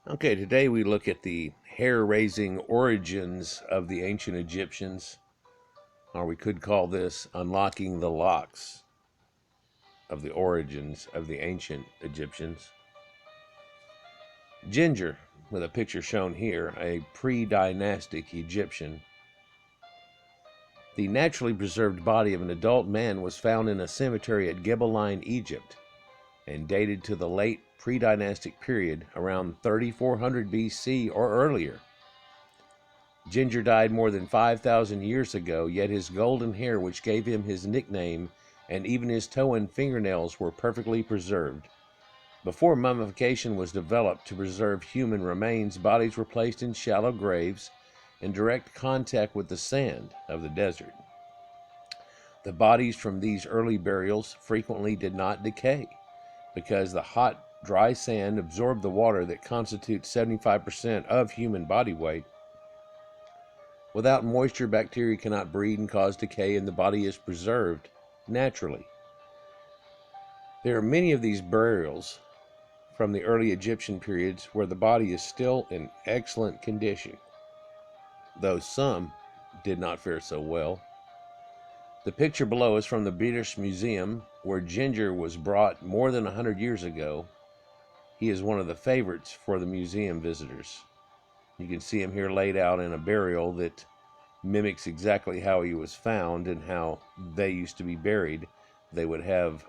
Okay, today we look at the hair-raising origins of the ancient Egyptians, or we could call this unlocking the locks of the origins of the ancient Egyptians. Ginger, with a picture shown here, a pre-dynastic Egyptian. The naturally preserved body of an adult man was found in a cemetery at Gibelline, Egypt, and dated to the late pre-dynastic period, around 3400 BC or earlier. Ginger died more than 5,000 years ago, yet his golden hair, which gave him his nickname, and even his toe and fingernails were perfectly preserved. Before mummification was developed to preserve human remains, bodies were placed in shallow graves in direct contact with the sand of the desert. The bodies from these early burials frequently did not decay, because the hot, dry sand absorbed the water that constitutes 75% of human body weight. Without moisture, bacteria cannot breed and cause decay, and the body is preserved naturally. There are many of these burials from the early Egyptian periods where the body is still in excellent condition, though some did not fare so well. The picture below is from the British Museum, where Ginger was brought more than 100 years ago. He is one of the favorites for the museum visitors. You can see him here laid out in a burial that mimics exactly how he was found and how they used to be buried. They would have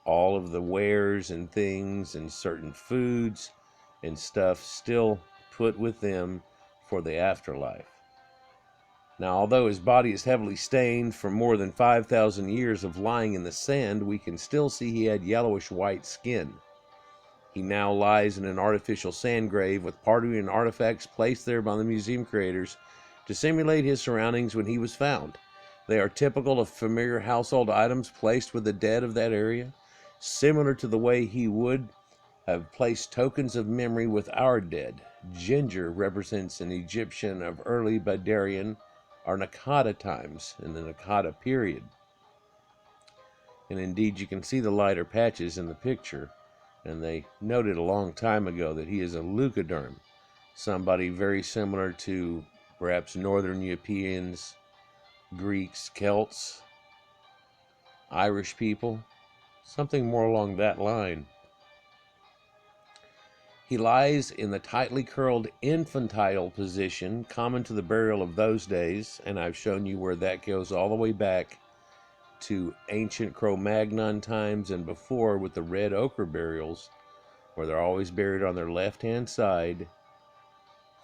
all of the wares and things and certain foods and stuff still put with them for the afterlife. Now, although his body is heavily stained from more than 5,000 years of lying in the sand, we can still see he had yellowish white skin. He now lies in an artificial sand grave with party and artifacts placed there by the museum creators to simulate his surroundings when he was found. They are typical of familiar household items placed with the dead of that area, similar to the way he would have placed tokens of memory with our dead. Ginger represents an Egyptian of early Badarian or Naqada times, in the Naqada period. And indeed, you can see the lighter patches in the picture, and they noted a long time ago that he is a leucoderm, somebody very similar to perhaps Northern Europeans, Greeks, Celts, Irish people, something more along that line. He lies in the tightly curled infantile position common to the burial of those days, and I've shown you where that goes all the way back to ancient Cro-Magnon times and before, with the red ochre burials, where they're always buried on their left-hand side,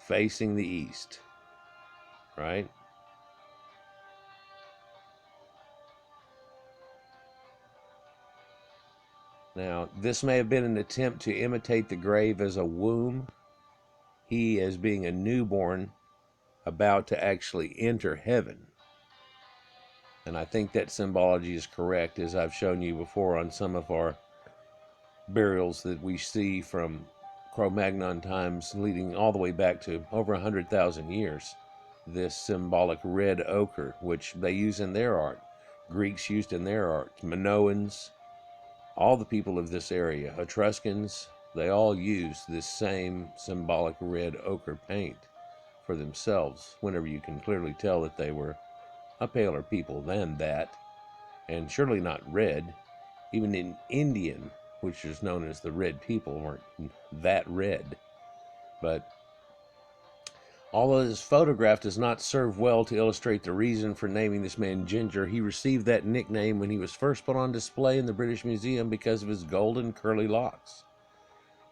facing the east, right? Now, this may have been an attempt to imitate the grave as a womb, he as being a newborn about to actually enter heaven. And I think that symbology is correct, as I've shown you before on some of our burials that we see from Cro-Magnon times leading all the way back to over 100,000 years. This symbolic red ochre, which they use in their art, Greeks used in their art, Minoans, all the people of this area, Etruscans, they all used this same symbolic red ochre paint for themselves, whenever you can clearly tell that they were a paler people than that, and surely not red. Even in Indian, which is known as the red people, weren't that red. But although this photograph does not serve well to illustrate the reason for naming this man Ginger, he received that nickname when he was first put on display in the British Museum because of his golden curly locks.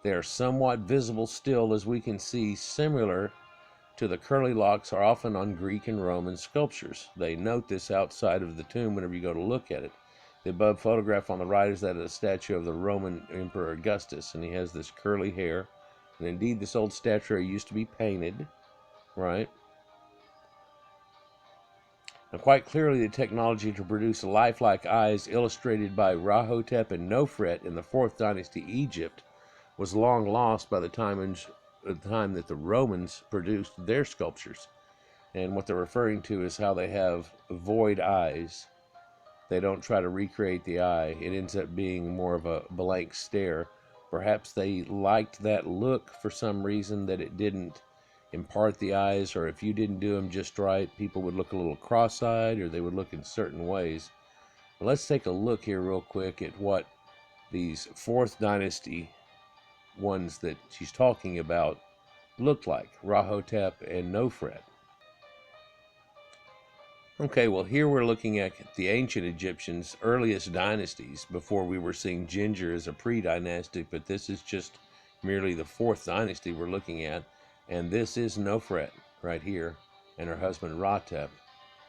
They are somewhat visible still, as we can see, similar to the curly locks are often on Greek and Roman sculptures. They note this outside of the tomb whenever you go to look at it. The above photograph on the right is that of a statue of the Roman Emperor Augustus, and he has this curly hair. And indeed, this old statuary used to be painted, right? Now, quite clearly, the technology to produce lifelike eyes illustrated by Rahotep and Nofret in the 4th Dynasty Egypt was long lost by the time that the Romans produced their sculptures. And what they're referring to is how they have void eyes. They don't try to recreate the eye. It ends up being more of a blank stare, Perhaps they liked that look for some reason, that it didn't impart the eyes, or if you didn't do them just right, people would look a little cross-eyed, or they would look in certain ways. But let's take a look here real quick at what these 4th dynasty ones that she's talking about looked like, Rahotep and Nofret. Okay, well, here we're looking at the ancient Egyptians' earliest dynasties before we were seeing ginger as a pre-dynastic, but this is just merely the 4th dynasty we're looking at. And this is Nofret right here, and her husband Rahotep,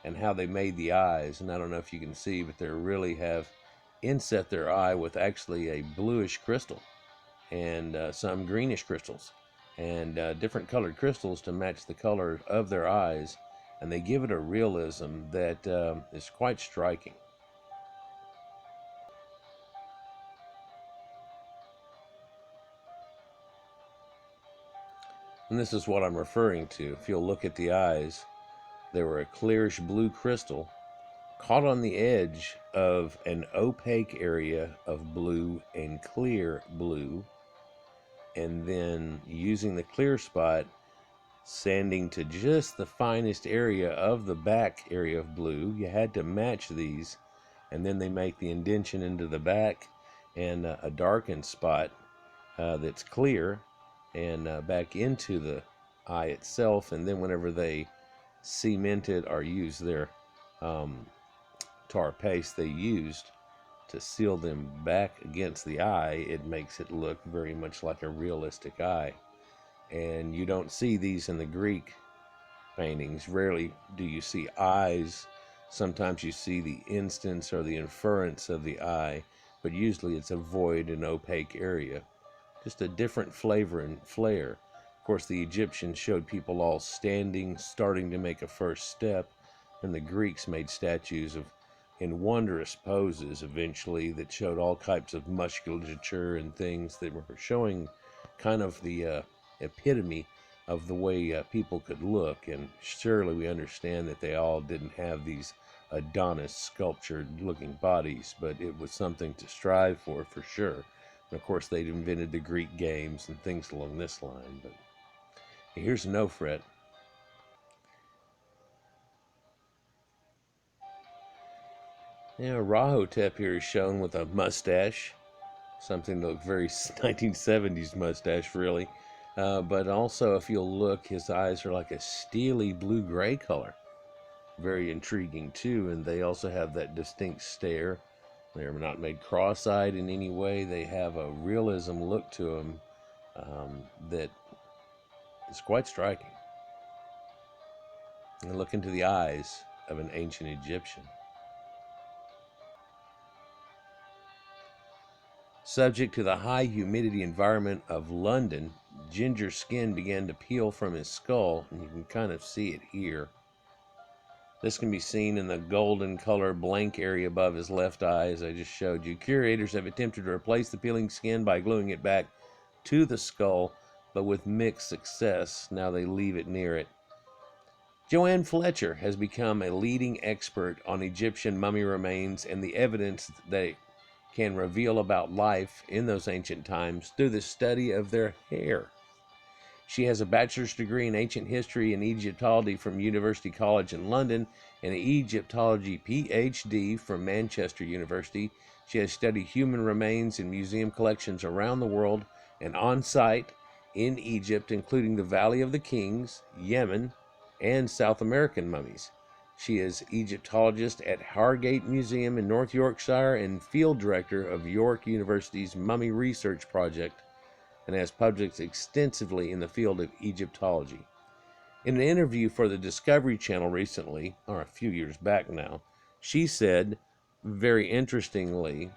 and how they made the eyes. And I don't know if you can see, but they really have inset their eye with actually a bluish crystal and some greenish crystals and different colored crystals to match the color of their eyes. And they give it a realism that is quite striking. And this is what I'm referring to. If you'll look at the eyes, they were a clearish blue crystal caught on the edge of an opaque area of blue and clear blue, and then using the clear spot, sanding to just the finest area of the back area of blue. You had to match these, and then they make the indention into the back and a darkened spot that's clear, and back into the eye itself. And then whenever they cemented or used their tar paste they used to seal them back against the eye, it makes it look very much like a realistic eye. And you don't see these in the Greek paintings. Rarely do you see eyes. Sometimes you see the instance or the inference of the eye, but usually it's a void and opaque area. Just a different flavor and flair. Of course, the Egyptians showed people all standing, starting to make a first step, and the Greeks made statues in wondrous poses eventually that showed all types of musculature and things that were showing kind of the epitome of the way people could look. And surely we understand that they all didn't have these Adonis sculptured looking bodies, but it was something to strive for sure. And of course they'd invented the Greek games and things along this line. But here's Nofret. Yeah, Rahotep here is shown with a mustache, something that looked very 1970s mustache, really. But also, if you'll look, his eyes are like a steely blue-gray color. Very intriguing, too. And they also have that distinct stare. They're not made cross-eyed in any way. They have a realism look to them that is quite striking. And look into the eyes of an ancient Egyptian. Subject to the high humidity environment of London, Ginger's skin began to peel from his skull, and you can kind of see it here. This can be seen in the golden color blank area above his left eye, as I just showed you. Curators have attempted to replace the peeling skin by gluing it back to the skull, but with mixed success. Now they leave it near it. Joanne Fletcher has become a leading expert on Egyptian mummy remains and the evidence they can reveal about life in those ancient times through the study of their hair. She has a bachelor's degree in ancient history and Egyptology from University College in London and an Egyptology PhD from Manchester University. She has studied human remains in museum collections around the world and on site in Egypt, including the Valley of the Kings, Yemen, and South American mummies. She is Egyptologist at Hargate Museum in North Yorkshire and field director of York University's Mummy Research Project, and has published extensively in the field of Egyptology. In an interview for the Discovery Channel recently, or a few years back now, she said, very interestingly,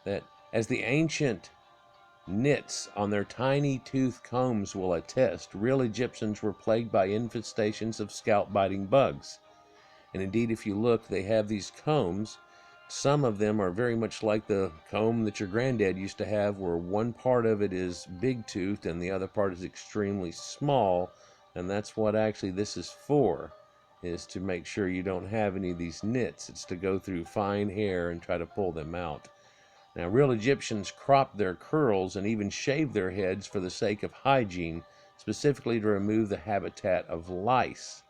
that as the ancient nits on their tiny tooth combs will attest, real Egyptians were plagued by infestations of scalp-biting bugs. And indeed, if you look, they have these combs. Some of them are very much like the comb that your granddad used to have, where one part of it is big-toothed and the other part is extremely small. And that's what actually this is for, is to make sure you don't have any of these nits. It's to go through fine hair and try to pull them out. Now, real Egyptians cropped their curls and even shaved their heads for the sake of hygiene, specifically to remove the habitat of lice.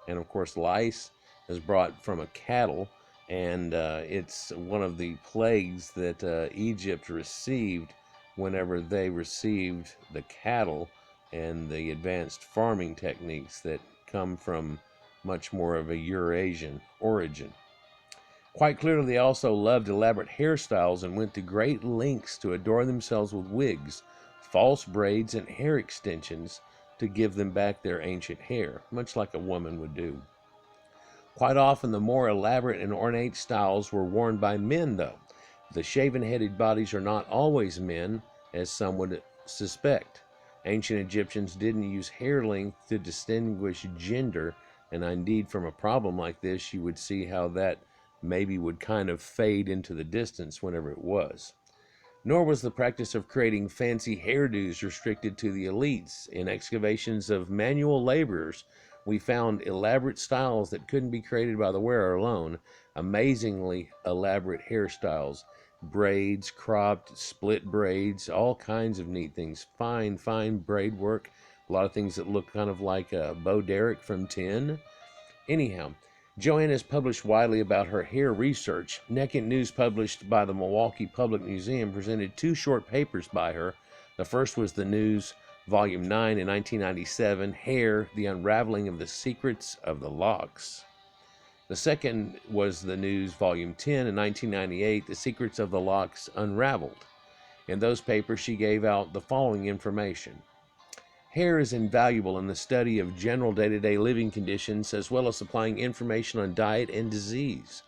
And of course, lice is brought from a cattle, and it's one of the plagues that Egypt received whenever they received the cattle and the advanced farming techniques that come from much more of a Eurasian origin. Quite clearly, they also loved elaborate hairstyles and went to great lengths to adorn themselves with wigs, false braids, and hair extensions to give them back their ancient hair, much like a woman would do. Quite often, the more elaborate and ornate styles were worn by men, though. The shaven-headed bodies are not always men, as some would suspect. Ancient Egyptians didn't use hair length to distinguish gender, and indeed, from a problem like this, you would see how that maybe would kind of fade into the distance whenever it was. Nor was the practice of creating fancy hairdos restricted to the elites. In excavations of manual laborers, we found elaborate styles that couldn't be created by the wearer alone. Amazingly elaborate hairstyles, braids, cropped, split braids, all kinds of neat things. Fine braid work, a lot of things that look kind of like Bo Derek from 10. Anyhow, Joanne has published widely about her hair research. Naked News, published by the Milwaukee Public Museum, presented 2 short papers by her. The first was the News, Volume 9 in 1997, Hair, The Unraveling of the Secrets of the Locks. The second was the News, Volume 10 in 1998, The Secrets of the Locks Unraveled. In those papers, she gave out the following information. Hair is invaluable in the study of general day-to-day living conditions, as well as supplying information on diet and disease.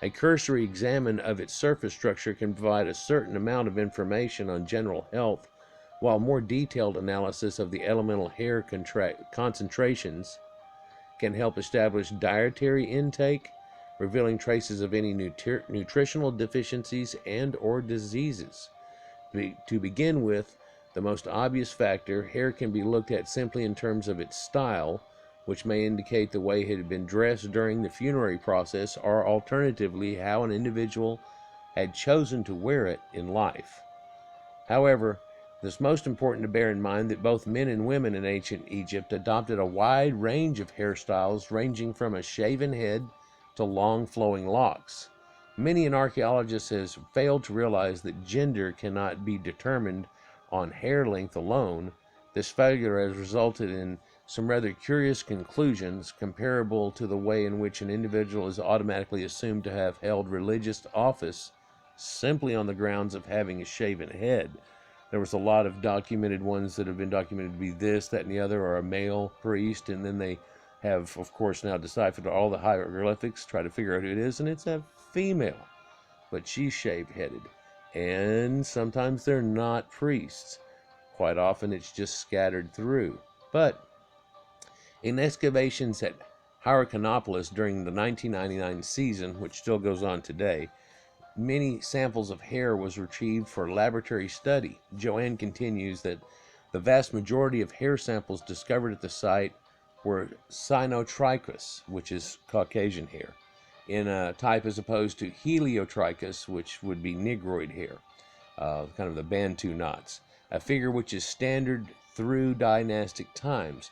A cursory examination of its surface structure can provide a certain amount of information on general health, while more detailed analysis of the elemental hair concentrations can help establish dietary intake, revealing traces of any nutritional deficiencies and or diseases. To begin with, the most obvious factor, hair can be looked at simply in terms of its style, which may indicate the way it had been dressed during the funerary process, or alternatively, how an individual had chosen to wear it in life. However, it's most important to bear in mind that both men and women in ancient Egypt adopted a wide range of hairstyles, ranging from a shaven head to long flowing locks. Many an archaeologist has failed to realize that gender cannot be determined on hair length alone. This failure has resulted in some rather curious conclusions, comparable to the way in which an individual is automatically assumed to have held religious office simply on the grounds of having a shaven head. There was a lot of documented ones that have been documented to be this, that, and the other, or a male priest, and then they have, of course, now deciphered all the hieroglyphics, try to figure out who it is, and it's a female, but she's shaved-headed. And sometimes they're not priests. Quite often it's just scattered through. But in excavations at Hierakonpolis during the 1999 season, which still goes on today, many samples of hair was retrieved for laboratory study. Joanne continues that the vast majority of hair samples discovered at the site were cynotrichous, which is Caucasian hair, in a type as opposed to heliotrichous, which would be Negroid hair, kind of the Bantu knots, a figure which is standard through dynastic times.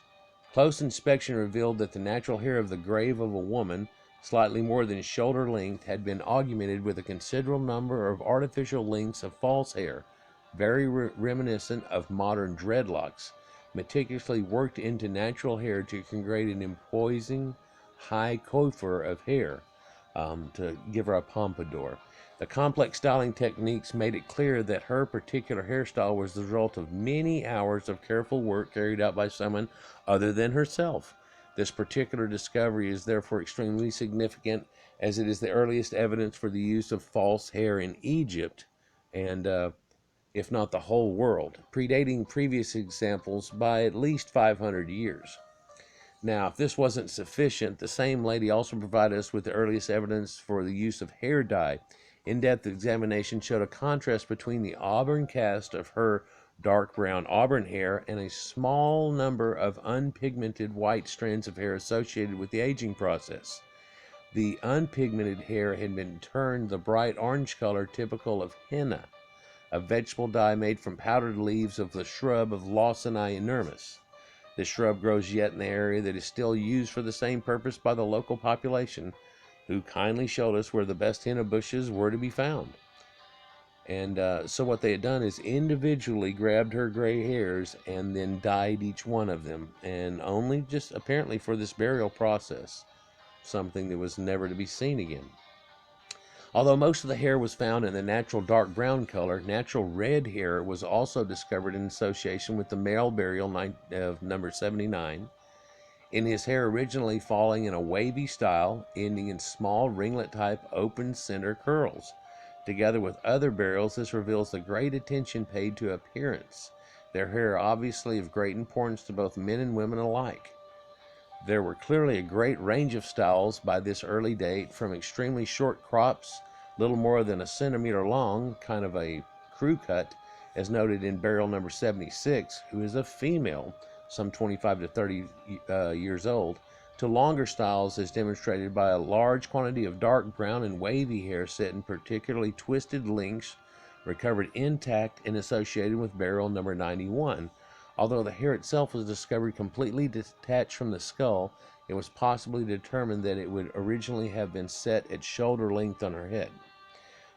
Close inspection revealed that the natural hair of the grave of a woman, slightly more than shoulder length, had been augmented with a considerable number of artificial lengths of false hair, very reminiscent of modern dreadlocks, meticulously worked into natural hair to create an imposing high coiffure of hair, to give her a pompadour. The complex styling techniques made it clear that her particular hairstyle was the result of many hours of careful work carried out by someone other than herself. This particular discovery is therefore extremely significant, as it is the earliest evidence for the use of false hair in Egypt, and if not the whole world, predating previous examples by at least 500 years. Now, if this wasn't sufficient, the same lady also provided us with the earliest evidence for the use of hair dye. In-depth examination showed a contrast between the auburn cast of her dark brown auburn hair and a small number of unpigmented white strands of hair associated with the aging process. The unpigmented hair had been turned the bright orange color typical of henna, a vegetable dye made from powdered leaves of the shrub of Lawsonii inermis. This shrub grows yet in the area that is still used for the same purpose by the local population, who kindly showed us where the best henna bushes were to be found. And so what they had done is individually grabbed her gray hairs and then dyed each one of them, and only just apparently for this burial process, something that was never to be seen again. Although most of the hair was found in the natural dark brown color, natural red hair was also discovered in association with the male burial of number 79, in his hair originally falling in a wavy style, ending in small ringlet-type open center curls. Together with other burials, this reveals the great attention paid to appearance, their hair obviously of great importance to both men and women alike. There were clearly a great range of styles by this early date, from extremely short crops, little more than a centimeter long, kind of a crew cut, as noted in burial number 76, who is a female, some 25 to 30 years old, to longer styles as demonstrated by a large quantity of dark brown and wavy hair set in particularly twisted links, recovered intact and associated with burial number 91. Although the hair itself was discovered completely detached from the skull, it was possibly determined that it would originally have been set at shoulder length on her head,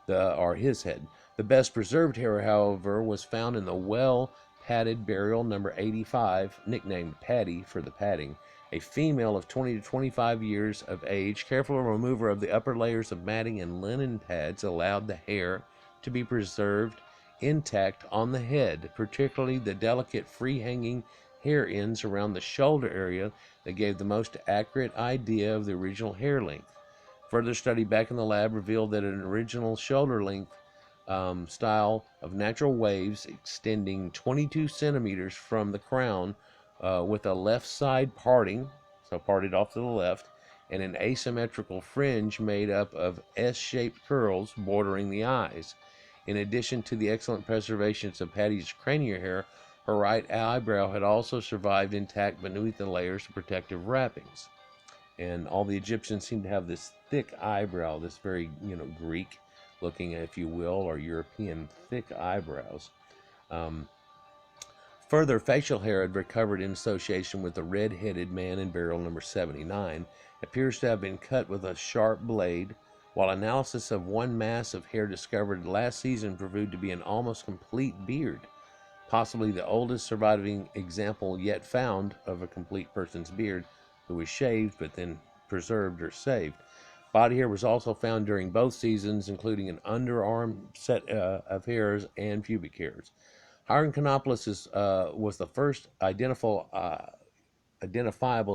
or his head. The best preserved hair, however, was found in the well-padded burial number 85, nicknamed Patty for the padding, a female of 20 to 25 years of age. Careful removal of the upper layers of matting and linen pads allowed the hair to be preserved intact on the head, particularly the delicate free-hanging hair ends around the shoulder area that gave the most accurate idea of the original hair length. Further study back in the lab revealed that an original shoulder length style of natural waves extending 22 centimeters from the crown with a left side parting, so parted off to the left, and an asymmetrical fringe made up of S-shaped curls bordering the eyes. In addition to the excellent preservation of Patty's cranial hair, her right eyebrow had also survived intact beneath the layers of protective wrappings. And all the Egyptians seem to have this thick eyebrow, this very, Greek looking, if you will, or European thick eyebrows. Further facial hair had recovered in association with the red-headed man in burial number 79 appears to have been cut with a sharp blade, while analysis of one mass of hair discovered last season proved to be an almost complete beard, possibly the oldest surviving example yet found of a complete person's beard who was shaved but then preserved or saved. Body hair was also found during both seasons, including an underarm set of hairs and pubic hairs. Hierakonpolis was the first identifiable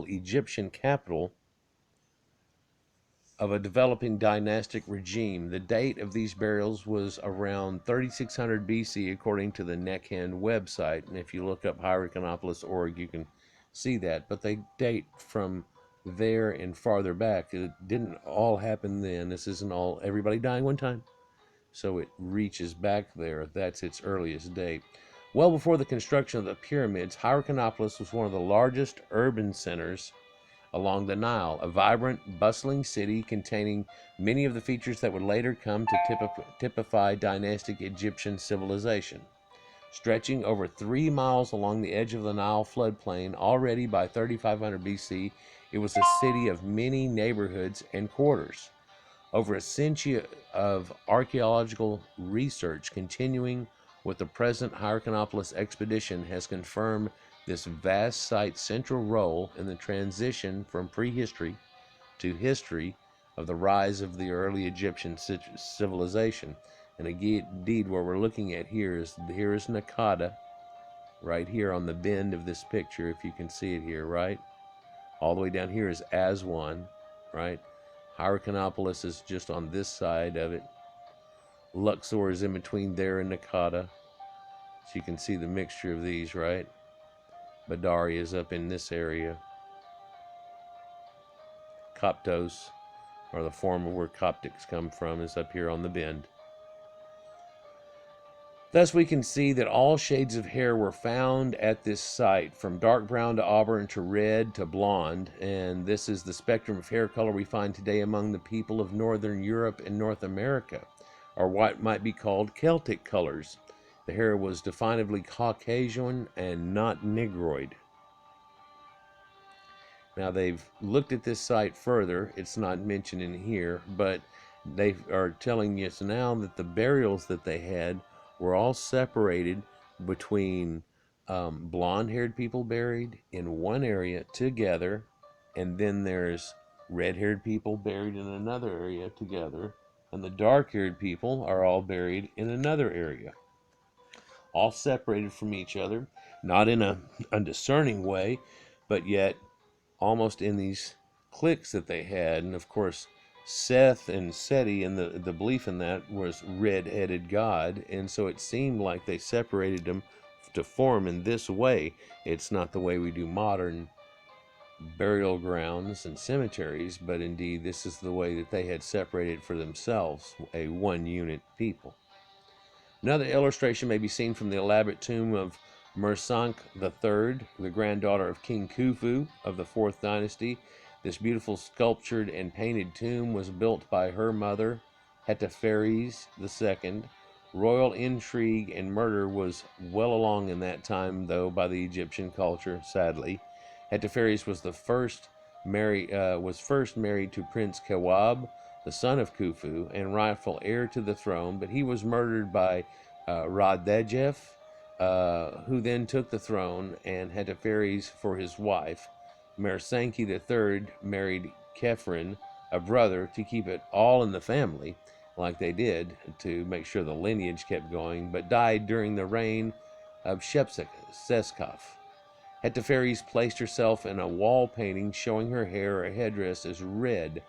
Egyptian capital of a developing dynastic regime. The date of these burials was around 3600 BC, according to the Nekhen website. And if you look up hierakonpolis.org, you can see that. But they date from there and farther back. It didn't all happen then. This isn't all everybody dying one time. So it reaches back there. That's its earliest date. Well before the construction of the pyramids, Hierakonpolis was one of the largest urban centers along the Nile, a vibrant, bustling city containing many of the features that would later come to typify dynastic Egyptian civilization. Stretching over 3 miles along the edge of the Nile floodplain, already by 3500 BC, it was a city of many neighborhoods and quarters. Over a century of archaeological research continuing with the present Hierakonpolis expedition has confirmed this vast site's central role in the transition from prehistory to history of the rise of the early Egyptian civilization. And indeed, what we're looking at here is Nakada, right here on the bend of this picture, if you can see it here, right? All the way down here is Aswan, right? Hierakonpolis is just on this side of it. Luxor is in between there and Nakada. So you can see the mixture of these, right? Badari is up in this area. Coptos, or the form of where Coptics come from, is up here on the bend. Thus, we can see that all shades of hair were found at this site, from dark brown to auburn to red to blonde, and this is the spectrum of hair color we find today among the people of Northern Europe and North America, or what might be called Celtic colors. The hair was definably Caucasian and not Negroid. Now, they've looked at this site further. It's not mentioned in here, but they are telling us now that the burials that they had were all separated between blonde-haired people buried in one area together, and then there's red-haired people buried in another area together, and the dark-haired people are all buried in another area, all separated from each other, not in a undiscerning way, but yet almost in these cliques that they had. And of course, Seth and Seti, and the belief in that was red-headed God, and so it seemed like they separated them to form in this way. It's not the way we do modern burial grounds and cemeteries, but indeed this is the way that they had separated for themselves, a one-unit people. Another illustration may be seen from the elaborate tomb of Mersank III, the granddaughter of King Khufu of the 4th Dynasty. This beautiful sculptured and painted tomb was built by her mother, Hetepheres II. Royal intrigue and murder was well along in that time, though, by the Egyptian culture, sadly. Hetepheres was first married to Prince Kewab, the son of Khufu, and rightful heir to the throne, but he was murdered by Radejef, who then took the throne, and Hetepheres for his wife. Mersanki III married Khephren, a brother, to keep it all in the family, like they did, to make sure the lineage kept going, but died during the reign of Shepseskaf. Hetepheres placed herself in a wall painting showing her hair or headdress as red.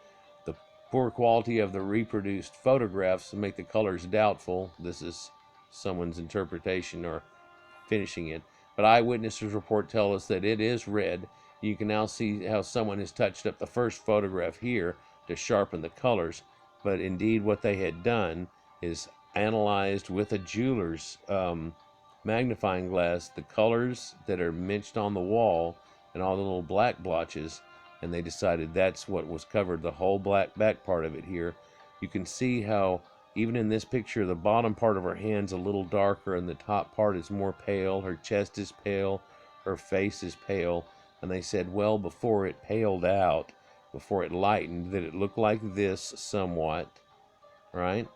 The poor quality of the reproduced photographs make the colors doubtful. This is someone's interpretation or finishing it, but eyewitnesses report tell us that it is red. You can now see how someone has touched up the first photograph here to sharpen the colors, but indeed what they had done is analyzed with a jeweler's magnifying glass the colors that are mentioned on the wall and all the little black blotches, and they decided that's what was covered, the whole black back part of it here. You can see how even in this picture the bottom part of her hand's a little darker and the top part is more pale. Her chest is pale, her face is pale, and they said, well, before it paled out, before it lightened, that it looked like this somewhat, right?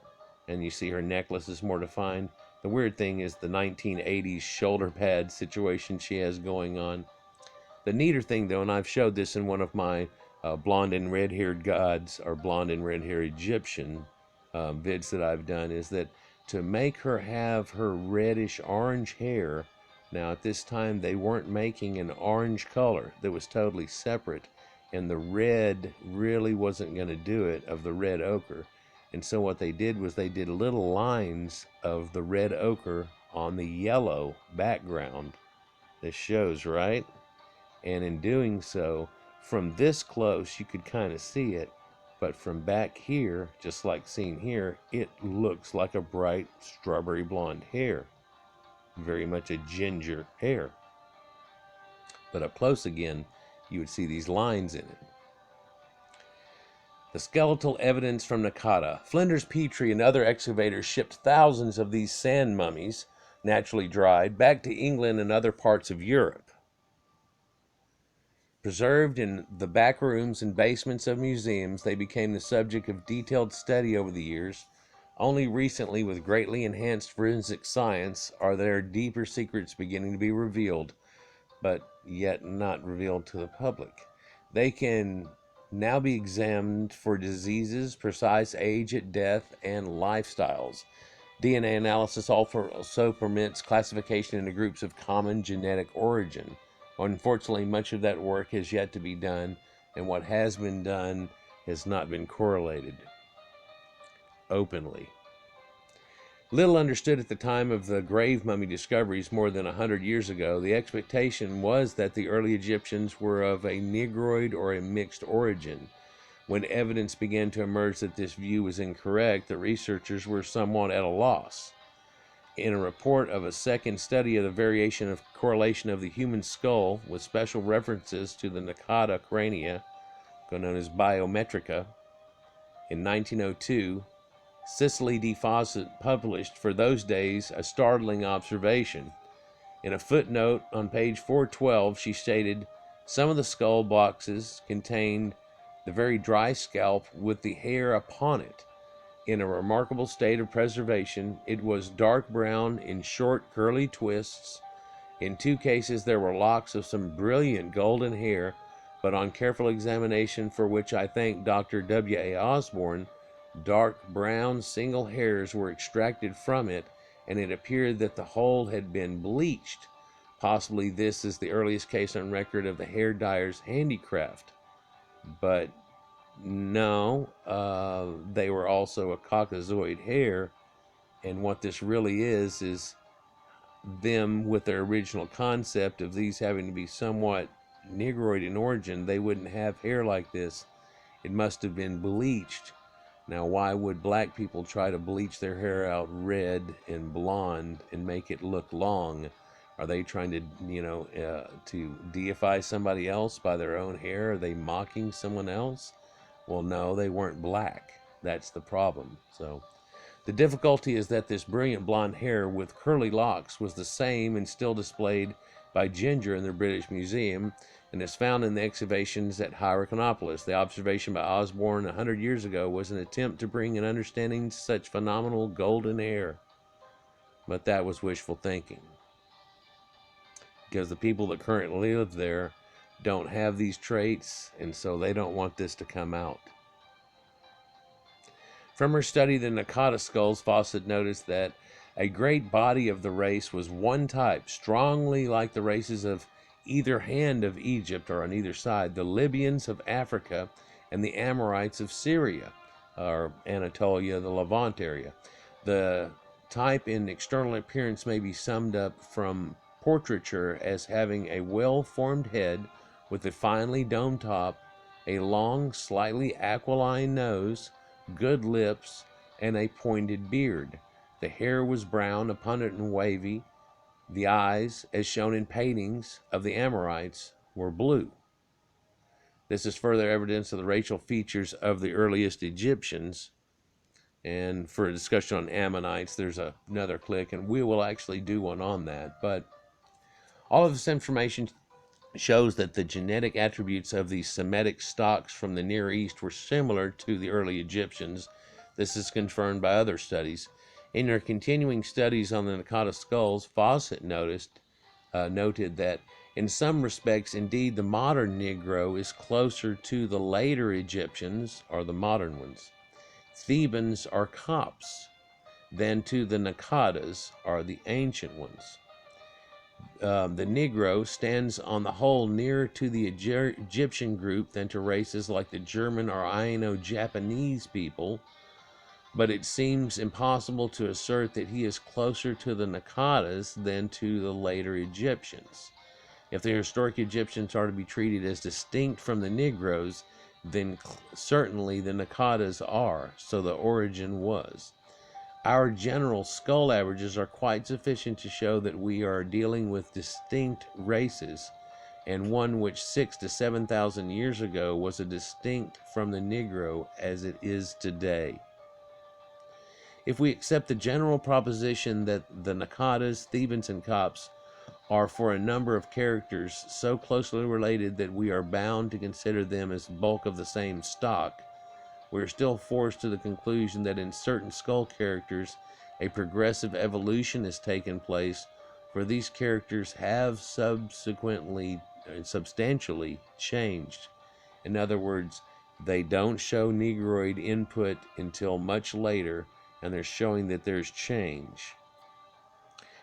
And you see her necklace is more defined. The weird thing is the 1980s shoulder pad situation she has going on. The neater thing, though, and I've showed this in one of my blonde and red-haired gods, or blonde and red-haired Egyptian vids that I've done, is that to make her have her reddish orange hair, now at this time they weren't making an orange color that was totally separate, and the red really wasn't going to do it, of the red ochre. And so what they did was they did little lines of the red ochre on the yellow background. This shows, right? And in doing so, from this close you could kind of see it, but from back here, just like seen here, it looks like a bright strawberry blonde hair. Very much a ginger hair. But up close again, you would see these lines in it. The skeletal evidence from Nakata. Flinders Petrie and other excavators shipped thousands of these sand mummies, naturally dried, back to England and other parts of Europe. Preserved in the back rooms and basements of museums, they became the subject of detailed study over the years. Only recently, with greatly enhanced forensic science, are their deeper secrets beginning to be revealed, but yet not revealed to the public. They can now be examined for diseases, precise age at death, and lifestyles. DNA analysis also permits classification into groups of common genetic origin. Unfortunately, much of that work has yet to be done, and what has been done has not been correlated openly. Little understood at the time of the grave mummy discoveries more than 100 years ago, the expectation was that the early Egyptians were of a Negroid or a mixed origin. When evidence began to emerge that this view was incorrect, the researchers were somewhat at a loss. In a report of a second study of the variation of correlation of the human skull with special references to the Nakata crania, known as biometrica, in 1902, Cicely D. Fawcett published for those days a startling observation. In a footnote on page 412, she stated, "Some of the skull boxes contained the very dry scalp with the hair upon it. In a remarkable state of preservation, it was dark brown in short curly twists. In 2 cases there were locks of some brilliant golden hair, but on careful examination, for which I thank Dr. W. A. Osborne, dark brown single hairs were extracted from it, and it appeared that the whole had been bleached. Possibly this is the earliest case on record of the hair dyer's handicraft." But no, they were also a Caucasoid hair, and what this really is them with their original concept of these having to be somewhat Negroid in origin. They wouldn't have hair like this. It must have been bleached. Now, why would black people try to bleach their hair out red and blonde and make it look long? Are they trying to, to deify somebody else by their own hair? Are they mocking someone else? Well, no, they weren't black. That's the problem. So the difficulty is that this brilliant blonde hair with curly locks was the same and still displayed by Ginger in the British Museum, and is found in the excavations at Hierakonpolis. The observation by Osborne 100 years ago was an attempt to bring an understanding to such phenomenal golden hair. But that was wishful thinking, because the people that currently live there don't have these traits, and so they don't want this to come out. From her study of the Nakata skulls, Fawcett noticed that a great body of the race was one type, strongly like the races of either hand of Egypt, or on either side, the Libyans of Africa and the Amorites of Syria, or Anatolia, the Levant area. The type in external appearance may be summed up from portraiture as having a well-formed head with a finely domed top, a long, slightly aquiline nose, good lips, and a pointed beard. The hair was brown, abundant and wavy. The eyes, as shown in paintings of the Amorites, were blue. This is further evidence of the racial features of the earliest Egyptians. And for a discussion on Ammonites, there's another click, and we will actually do one on that. But all of this information shows that the genetic attributes of these Semitic stocks from the Near East were similar to the early Egyptians. This is confirmed by other studies. In her continuing studies on the Nakata skulls, Fawcett noted that in some respects, indeed, the modern Negro is closer to the later Egyptians, or the modern ones, Thebans or Copts, than to the Nakatas, or the ancient ones. The Negro stands on the whole nearer to the Egyptian group than to races like the German or Aino-Japanese people, but it seems impossible to assert that he is closer to the Nakatas than to the later Egyptians. If the historic Egyptians are to be treated as distinct from the Negroes, then certainly the Nakatas are, so the origin was. Our general skull averages are quite sufficient to show that we are dealing with distinct races, and one which 6,000 to 7,000 years ago was as distinct from the Negro as it is today. If we accept the general proposition that the Nakatas, Thebans, and Copts are for a number of characters so closely related that we are bound to consider them as bulk of the same stock, we are still forced to the conclusion that in certain skull characters a progressive evolution has taken place, for these characters have subsequently substantially changed. In other words, they don't show Negroid input until much later, and they're showing that there's change.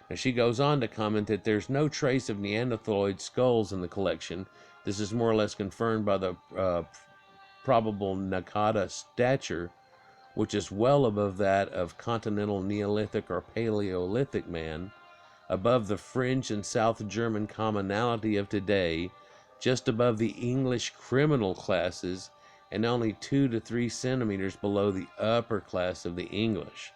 Now, she goes on to comment that there's no trace of Neanderthaloid skulls in the collection. This is more or less confirmed by the probable Nakata stature, which is well above that of continental Neolithic or Paleolithic man, above the French and South German commonality of today, just above the English criminal classes, and only 2 to 3 centimeters below the upper class of the English.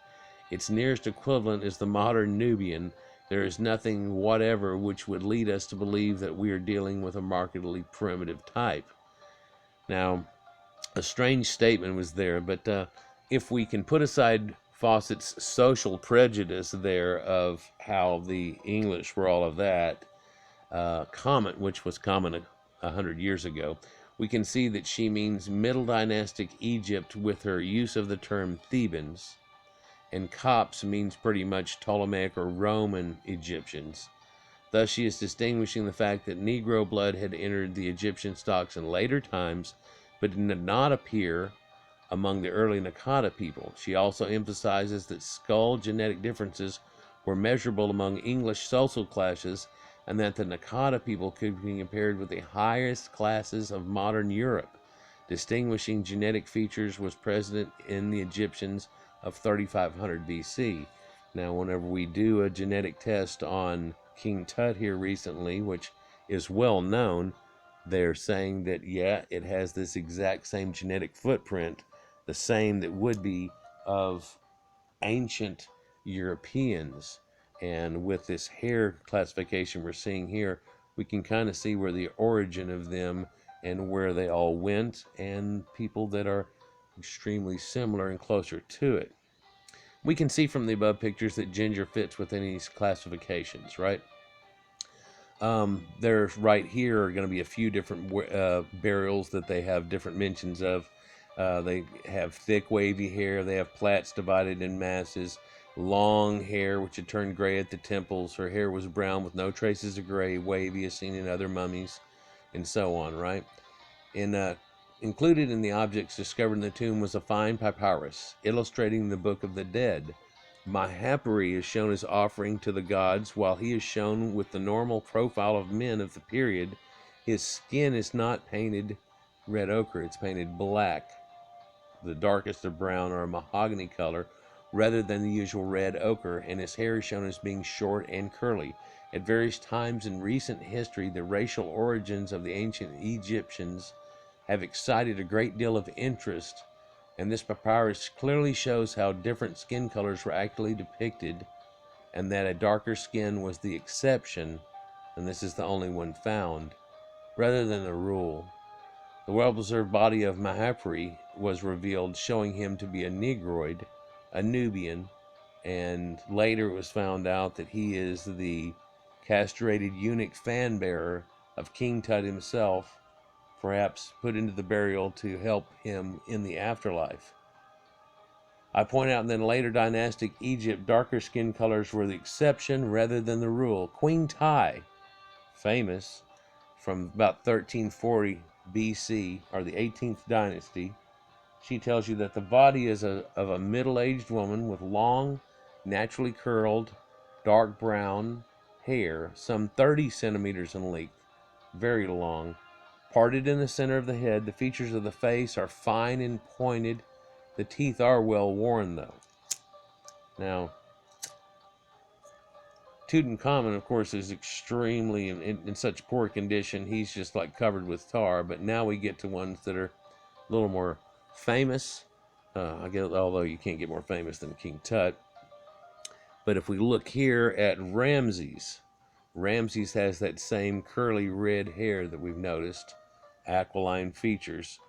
Its nearest equivalent is the modern Nubian. There is nothing whatever which would lead us to believe that we are dealing with a markedly primitive type. Now, a strange statement was there, but if we can put aside Fawcett's social prejudice there of how the English were all of that, common, which was common 100 years ago, we can see that she means Middle Dynastic Egypt with her use of the term Thebans, and Copts means pretty much Ptolemaic or Roman Egyptians. Thus she is distinguishing the fact that Negro blood had entered the Egyptian stocks in later times, but did not appear among the early Nakata people. She also emphasizes that skull genetic differences were measurable among English social classes, and that the Nakata people could be compared with the highest classes of modern Europe. Distinguishing genetic features was present in the Egyptians of 3500 BC. Now, whenever we do a genetic test on King Tut here recently, which is well known, they're saying that, yeah, it has this exact same genetic footprint, the same that would be of ancient Europeans. And with this hair classification we're seeing here, we can kind of see where the origin of them and where they all went, and people that are extremely similar and closer to it. We can see from the above pictures that ginger fits within these classifications, right? There's right here are going to be a few different burials that they have different mentions of. They have thick, wavy hair. They have plaits divided in masses. Long hair, which had turned gray at the temples. Her hair was brown with no traces of gray, wavy as seen in other mummies, and so on, right? And included in the objects discovered in the tomb was a fine papyrus illustrating the Book of the Dead. Mahapuri is shown as offering to the gods, while he is shown with the normal profile of men of the period. His skin is not painted red ochre, it's painted black, the darkest of brown or a mahogany color, rather than the usual red ochre, and his hair is shown as being short and curly. At various times in recent history, the racial origins of the ancient Egyptians have excited a great deal of interest, and this papyrus clearly shows how different skin colors were actually depicted, and that a darker skin was the exception, and this is the only one found, rather than the rule. The well-preserved body of Mahapuri was revealed, showing him to be a Negroid, a Nubian, and later it was found out that he is the castrated eunuch fan-bearer of King Tut himself, perhaps put into the burial to help him in the afterlife. I point out that in later dynastic Egypt, darker skin colors were the exception rather than the rule. Queen Tai, famous from about 1340 BC, or the 18th dynasty, she tells you that the body is of a middle-aged woman with long, naturally curled, dark brown hair, some 30 centimeters in length, very long, parted in the center of the head. The features of the face are fine and pointed. The teeth are well worn, though. Now, Tutankhamun, of course, is extremely in such poor condition. He's just like covered with tar. But now we get to ones that are a little more famous. I guess, although you can't get more famous than King Tut. But if we look here at Ramses, Ramses has that same curly red hair that we've noticed, aquiline features,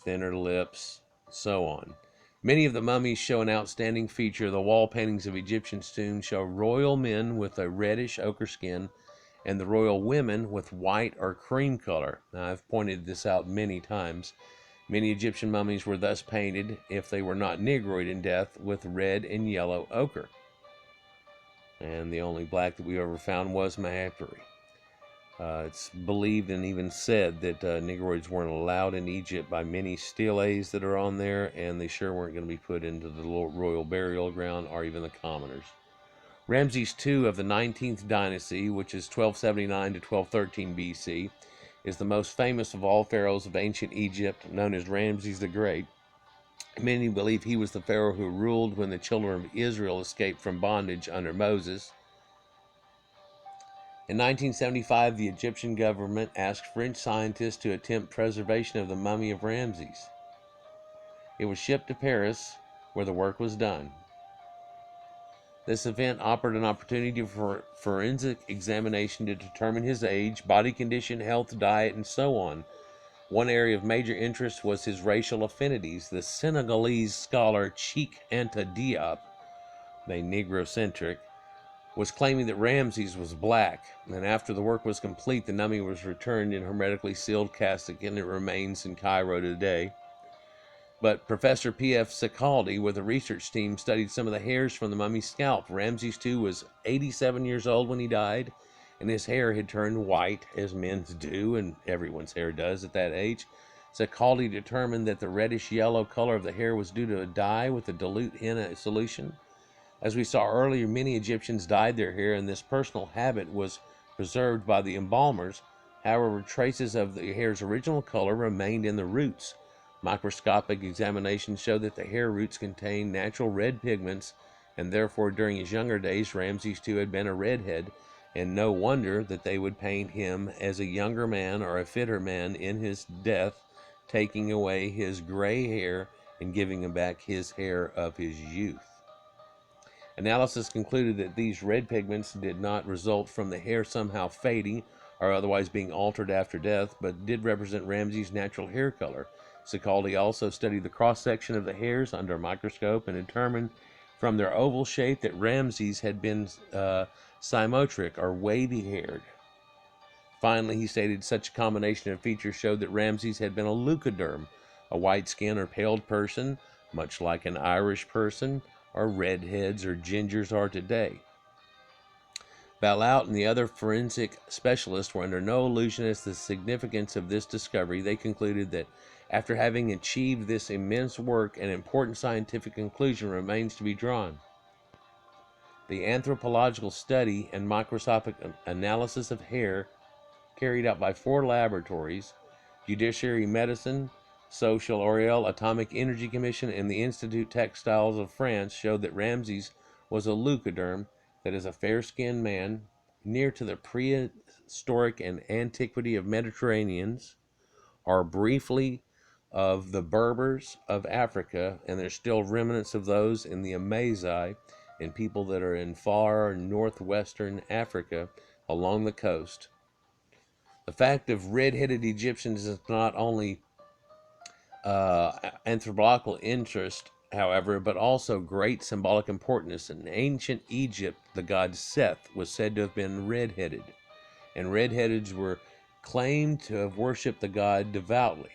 thinner lips, so on. Many of the mummies show an outstanding feature. The wall paintings of Egyptian tombs show royal men with a reddish ochre skin and the royal women with white or cream color. Now, I've pointed this out many times. Many Egyptian mummies were thus painted, if they were not Negroid in death, with red and yellow ochre. And the only black that we ever found was Mahapuri. It's believed and even said that Negroids weren't allowed in Egypt by many steles that are on there, and they sure weren't going to be put into the royal burial ground or even the commoners. Ramses II of the 19th dynasty, which is 1279 to 1213 BC, is the most famous of all pharaohs of ancient Egypt, known as Ramses the Great. Many believe he was the pharaoh who ruled when the children of Israel escaped from bondage under Moses. In 1975, the Egyptian government asked French scientists to attempt preservation of the mummy of Ramses. It was shipped to Paris, where the work was done. This event offered an opportunity for forensic examination to determine his age, body condition, health, diet, and so on. One area of major interest was his racial affinities. The Senegalese scholar Cheikh Anta Diop, the Negrocentric, was claiming that Ramses was black, and after the work was complete, the mummy was returned in hermetically sealed casket, and it remains in Cairo today. But Professor P.F. Sicaldi, with a research team, studied some of the hairs from the mummy's scalp. Ramses II was 87 years old when he died, and his hair had turned white, as men's do, and everyone's hair does at that age. Sicaldi determined that the reddish-yellow color of the hair was due to a dye with a dilute henna solution. As we saw earlier, many Egyptians dyed their hair, and this personal habit was preserved by the embalmers. However, traces of the hair's original color remained in the roots. Microscopic examinations showed that the hair roots contained natural red pigments, and therefore during his younger days Ramses II had been a redhead, and no wonder that they would paint him as a younger man or a fitter man in his death, taking away his gray hair and giving him back his hair of his youth. Analysis concluded that these red pigments did not result from the hair somehow fading or otherwise being altered after death, but did represent Ramses' natural hair color. Sicaldi also studied the cross-section of the hairs under a microscope and determined from their oval shape that Ramses had been symmetric or wavy-haired. Finally, he stated such a combination of features showed that Ramses had been a leucoderm, a white-skinned or paled person, much like an Irish person, or redheads or gingers are today. Balaut and the other forensic specialists were under no illusion as to the significance of this discovery. They concluded that after having achieved this immense work, an important scientific conclusion remains to be drawn. The anthropological study and microscopic analysis of hair carried out by 4 laboratories, Judiciary Medicine, Social Oriel Atomic Energy Commission, and the Institut Textiles of France, showed that Ramses was a leucoderm, that is a fair-skinned man, near to the prehistoric and antiquity of Mediterraneans, or briefly of the Berbers of Africa, and there's still remnants of those in the Amazigh, and people that are in far northwestern Africa along the coast. The fact of red-headed Egyptians is not only anthropological interest, however, but also great symbolic importance. In ancient Egypt, the god Seth was said to have been red-headed, and red-headeds were claimed to have worshipped the god devoutly.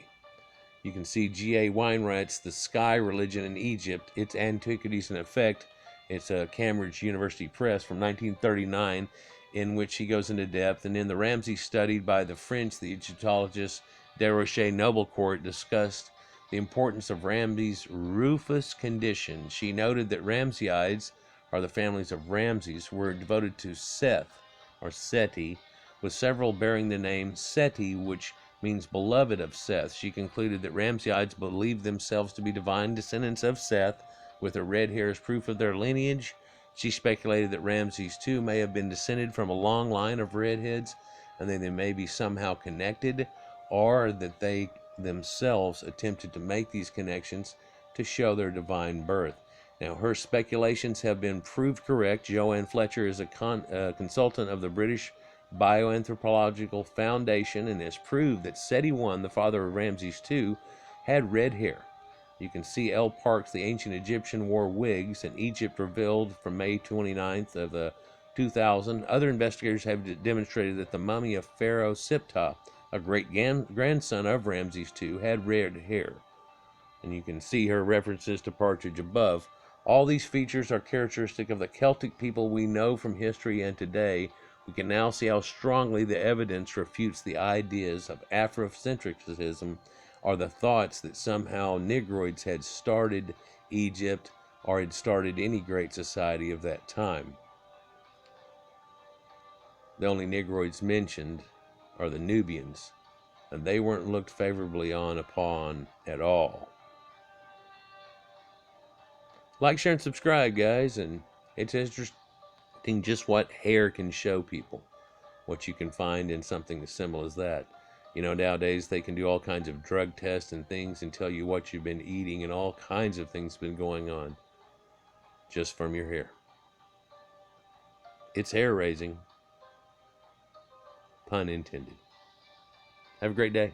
You can see G.A. Weinreit's The Sky Religion in Egypt, Its Antiquities and Effect. It's a Cambridge University Press from 1939, in which he goes into depth. And in the Ramses studied by the French, the Egyptologist Desroches Noblecourt discussed the importance of Ramses' rufous condition. She noted that Ramsesides, or the families of Ramses, were devoted to Seth, or Seti, with several bearing the name Seti, which means beloved of Seth. She concluded that Ramsesides believed themselves to be divine descendants of Seth, with their red hair as proof of their lineage. She speculated that Ramses too may have been descended from a long line of redheads, and that they may be somehow connected, or that they themselves attempted to make these connections to show their divine birth. Now, her speculations have been proved correct. Joanne Fletcher is a consultant of the British Bioanthropological Foundation and has proved that Seti I, the father of Ramses II, had red hair. You can see L. Parks, the ancient Egyptian, wore wigs, and Egypt revealed from May 29th of 2000. Other investigators have demonstrated that the mummy of Pharaoh Siptah, a great-grandson of Ramses II, had red hair. And you can see her references to Partridge above. All these features are characteristic of the Celtic people we know from history and today. We can now see how strongly the evidence refutes the ideas of Afrocentricism, or the thoughts that somehow Negroids had started Egypt or had started any great society of that time. The only Negroids mentioned are the Nubians, and they weren't looked favorably upon at all. Like, share, and subscribe, guys, and it's interesting just what hair can show people, what you can find in something as simple as that. You know, nowadays they can do all kinds of drug tests and things and tell you what you've been eating, and all kinds of things been going on just from your hair. It's hair raising. Pun intended. Have a great day.